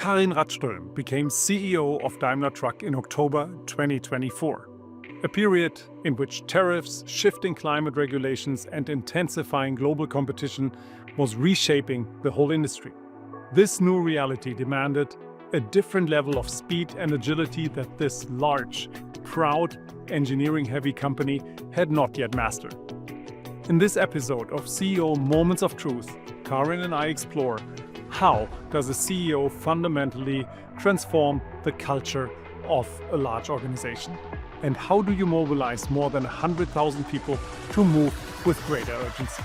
Karin became CEO of Daimler Truck in October 2024, a period in which tariffs, shifting climate regulations, and intensifying global competition was reshaping the whole industry. This new reality demanded a different level of speed and agility that this large, proud, engineering-heavy company had not yet mastered. In this episode of CEO Moments of Truth, Karin and I explore how does a CEO fundamentally transform the culture of a large organization? And how do you mobilize more than 100,000 people to move with greater urgency?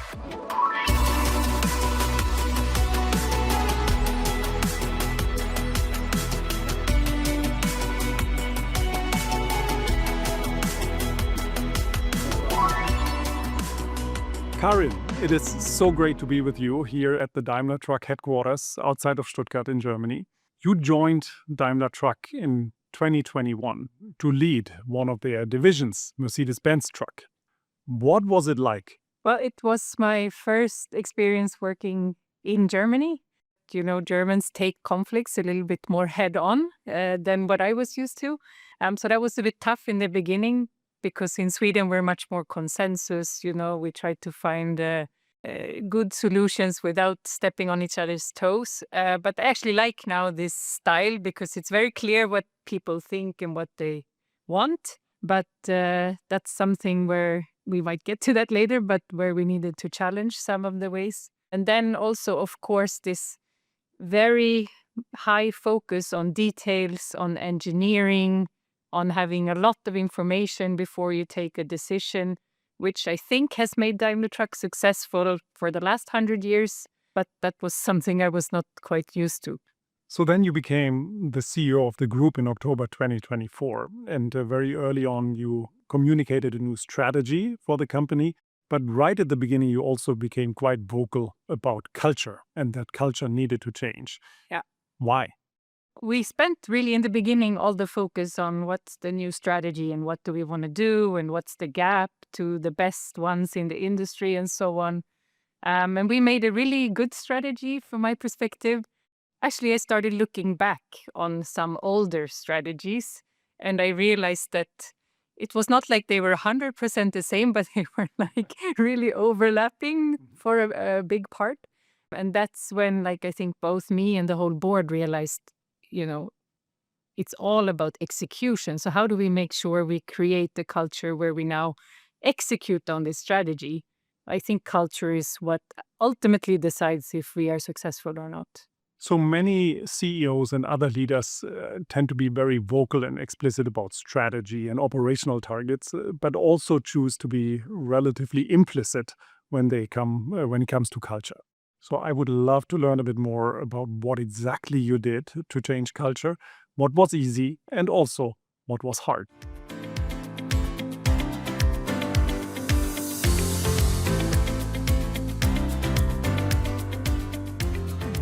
Karin, it is so great to be with you here at the Daimler Truck headquarters outside of Stuttgart in Germany. You joined Daimler Truck in 2021 to lead one of their divisions, Mercedes-Benz Truck. What was it like? Well, it was my first experience working in Germany. You know, Germans take conflicts a little bit more head on than what I was used to. So that was a bit tough in the beginning because in Sweden we're much more consensus. You know, we try to find good solutions without stepping on each other's toes. But I actually like now this style because it's very clear what people think and what they want. But that's something where we might get to that later, but where we needed to challenge some of the ways. And then also, of course, this very high focus on details, on engineering, on having a lot of information before you take a decision, which I think has made Daimler Truck successful for the last 100 years. But that was something I was not quite used to. So then you became the CEO of the group in October 2024. And very early on, you communicated a new strategy for the company. But right at the beginning, you also became quite vocal about culture and that culture needed to change. Yeah. Why? We spent really in the beginning all the focus on what's the new strategy and what do we want to do and what's the gap to the best ones in the industry and so on. And we made a really good strategy from my perspective. Actually, I started looking back on some older strategies and I realized that it was not like they were 100% the same, but they were like really overlapping for a big part. And that's when, like, I think both me and the whole board realized, you know, it's all about execution. So how do we make sure we create the culture where we now execute on this strategy? I think culture is what ultimately decides if we are successful or not. So many CEOs and other leaders tend to be very vocal and explicit about strategy and operational targets, but also choose to be relatively implicit when it comes to culture. So I would love to learn a bit more about what exactly you did to change culture, what was easy, and also what was hard.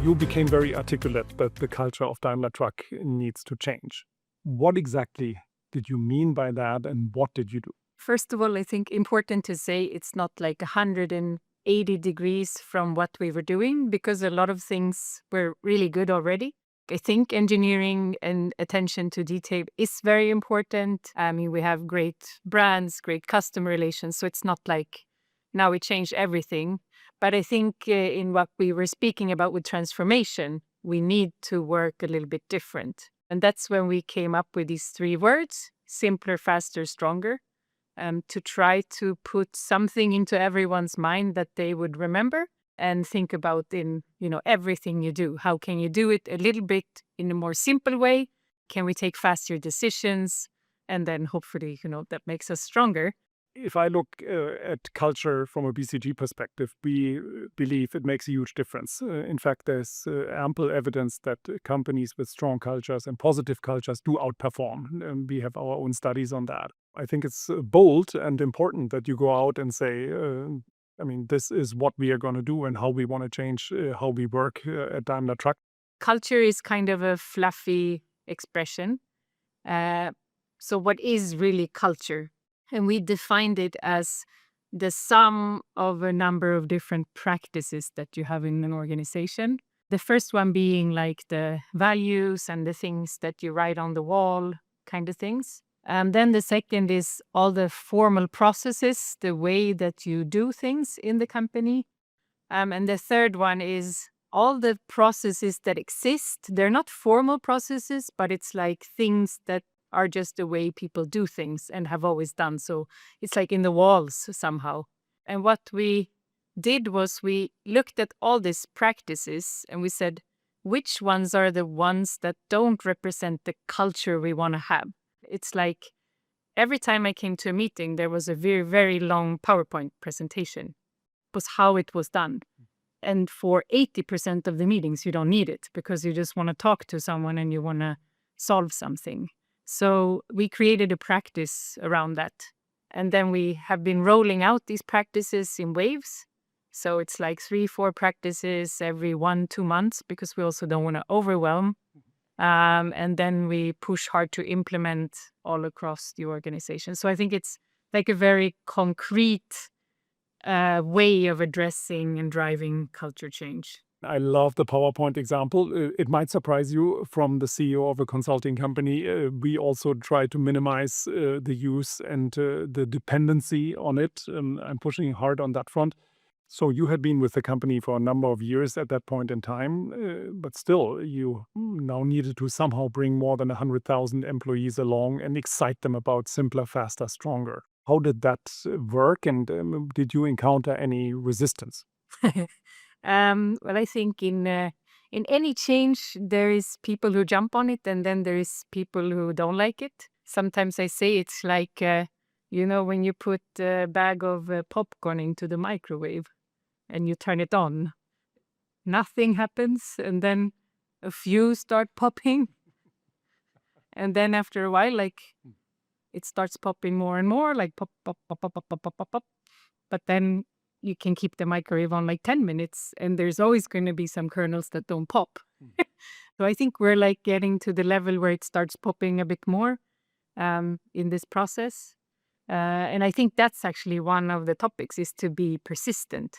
You became very articulate that the culture of Daimler Truck needs to change. What exactly did you mean by that and what did you do? First of all, I think important to say it's not like 180 degrees from what we were doing because a lot of things were really good already. I think engineering and attention to detail is very important. I mean, we have great brands, great customer relations, so it's not like now we change everything. But I think in what we were speaking about with transformation, we need to work a little bit different. And that's when we came up with these three words, simpler, faster, stronger, to try to put something into everyone's mind that they would remember and think about in, you know, everything you do. How can you do it a little bit in a more simple way? Can we take faster decisions? And then hopefully, you know, that makes us stronger. If I look at culture from a BCG perspective, we believe it makes a huge difference. In fact, there's ample evidence that companies with strong cultures and positive cultures do outperform. We have our own studies on that. I think it's bold and important that you go out and say, this is what we are going to do and how we want to change how we work at Daimler Truck. Culture is kind of a fluffy expression. So what is really culture? And we defined it as the sum of a number of different practices that you have in an organization. The first one being like the values and the things that you write on the wall, kind of things. And then the second is all the formal processes, the way that you do things in the company. And the third one is all the processes that exist. They're not formal processes, but it's like things that are just the way people do things and have always done. So it's like in the walls somehow. And what we did was we looked at all these practices and we said, which ones are the ones that don't represent the culture we want to have? It's like every time I came to a meeting, there was a very, very long PowerPoint presentation. It was how it was done. And for 80% of the meetings, you don't need it because you just want to talk to someone and you want to solve something. So we created a practice around that. And then we have been rolling out these practices in waves. So it's like 3-4 practices every 1-2 months because we also don't want to overwhelm. And then we push hard to implement all across the organization. So I think it's like a very concrete way of addressing and driving culture change. I love the PowerPoint example. It might surprise you from the CEO of a consulting company. We also try to minimize the use and the dependency on it. I'm pushing hard on that front. So you had been with the company for a number of years at that point in time, but still you now needed to somehow bring more than 100,000 employees along and excite them about simpler, faster, stronger. How did that work, and did you encounter any resistance? Well, I think in any change, there is people who jump on it, and then there is people who don't like it. Sometimes I say it's like, when you put a bag of popcorn into the microwave and you turn it on, nothing happens, and then a few start popping. And then after a while, like, it starts popping more and more, like pop, pop, pop, pop, pop, pop, pop, pop, pop. But then you can keep the microwave on like 10 minutes, and there's always going to be some kernels that don't pop. So I think we're like getting to the level where it starts popping a bit more in this process. And I think that's actually one of the topics, is to be persistent.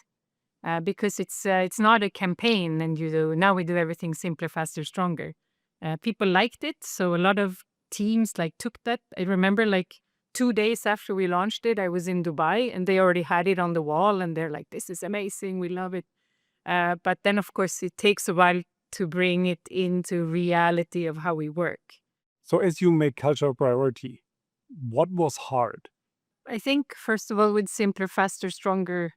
Because it's not a campaign and now we do everything simpler, faster, stronger. People liked it, so a lot of teams like took that. I remember like 2 days after we launched it, I was in Dubai and they already had it on the wall and they're like, this is amazing, we love it. But then of course it takes a while to bring it into reality of how we work. So as you made culture a priority, what was hard? I think first of all, with simpler, faster, stronger,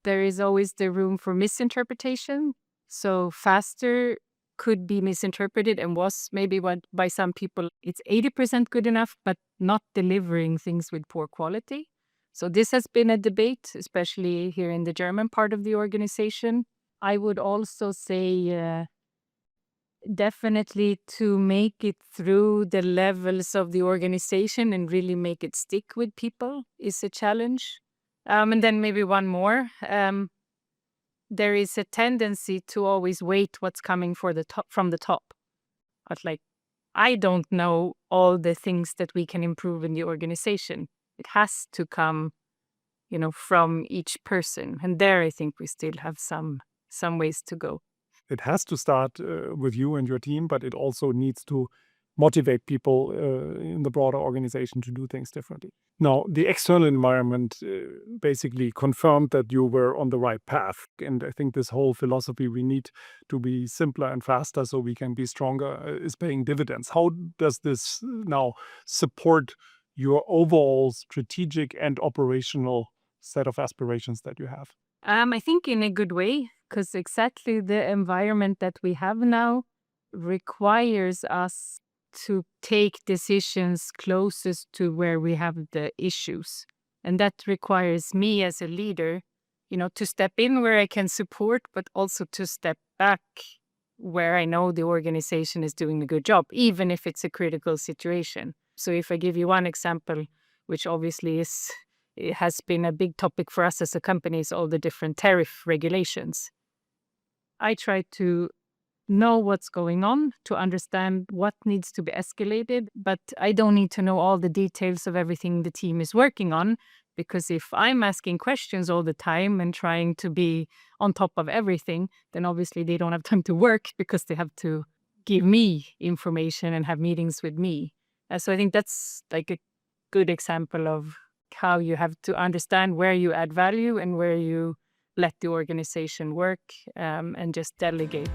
there is always the room for misinterpretation. So faster could be misinterpreted and was maybe what by some people it's 80% good enough, but not delivering things with poor quality. So this has been a debate, especially here in the German part of the organization. I would also say definitely to make it through the levels of the organization and really make it stick with people is a challenge. And then maybe one more. There is a tendency to always wait what's coming from the top. But like, I don't know all the things that we can improve in the organization. It has to come, from each person. And there, I think we still have some ways to go. It has to start with you and your team, but it also needs to motivate people in the broader organization to do things differently. Now, the external environment basically confirmed that you were on the right path. And I think this whole philosophy, we need to be simpler and faster so we can be stronger, is paying dividends. How does this now support your overall strategic and operational set of aspirations that you have? I think in a good way, because exactly the environment that we have now requires us to take decisions closest to where we have the issues. And that requires me as a leader, to step in where I can support, but also to step back where I know the organization is doing a good job, even if it's a critical situation. So if I give you one example, which obviously it has been a big topic for us as a company, is all the different tariff regulations. I try to know what's going on, to understand what needs to be escalated, but I don't need to know all the details of everything the team is working on. Because if I'm asking questions all the time and trying to be on top of everything, then obviously they don't have time to work because they have to give me information and have meetings with me. So I think that's like a good example of how you have to understand where you add value and where you let the organization work, and just delegate.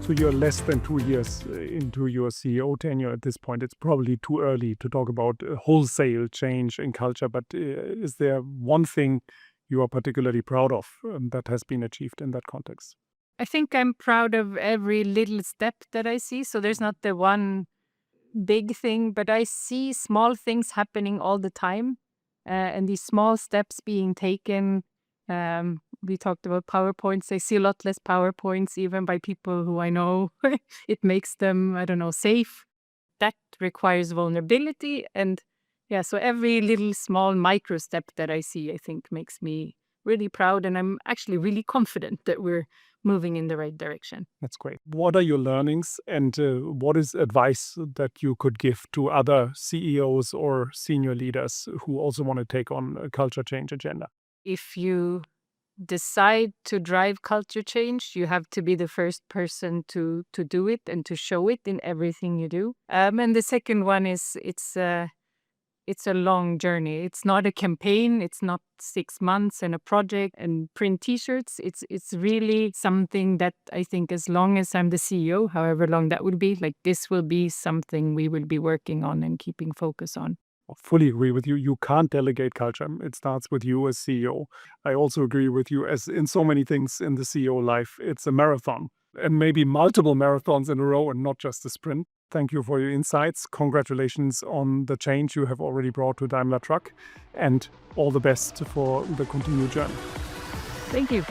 So you're less than 2 years into your CEO tenure at this point. It's probably too early to talk about a wholesale change in culture, but is there one thing you are particularly proud of that has been achieved in that context? I think I'm proud of every little step that I see. So there's not the one big thing, but I see small things happening all the time, and these small steps being taken. We talked about PowerPoints. I see a lot less PowerPoints even by people who I know. It makes them, I don't know, safe. That requires vulnerability. And yeah, so every little small micro step that I see, I think makes me really proud. And I'm actually really confident that we're moving in the right direction. That's great. What are your learnings, and what is advice that you could give to other CEOs or senior leaders who also want to take on a culture change agenda? If you decide to drive culture change, you have to be the first person to do it and to show it in everything you do. And the second one is it's a long journey. It's not a campaign. It's not 6 months and a project and print T-shirts. It's really something that I think, as long as I'm the CEO, however long that will be, like, this will be something we will be working on and keeping focus on. I fully agree with you. You can't delegate culture. It starts with you as CEO. I also agree with you, as in so many things in the CEO life, it's a marathon, and maybe multiple marathons in a row and not just a sprint. Thank you for your insights. Congratulations on the change you have already brought to Daimler Truck, and all the best for the continued journey. Thank you.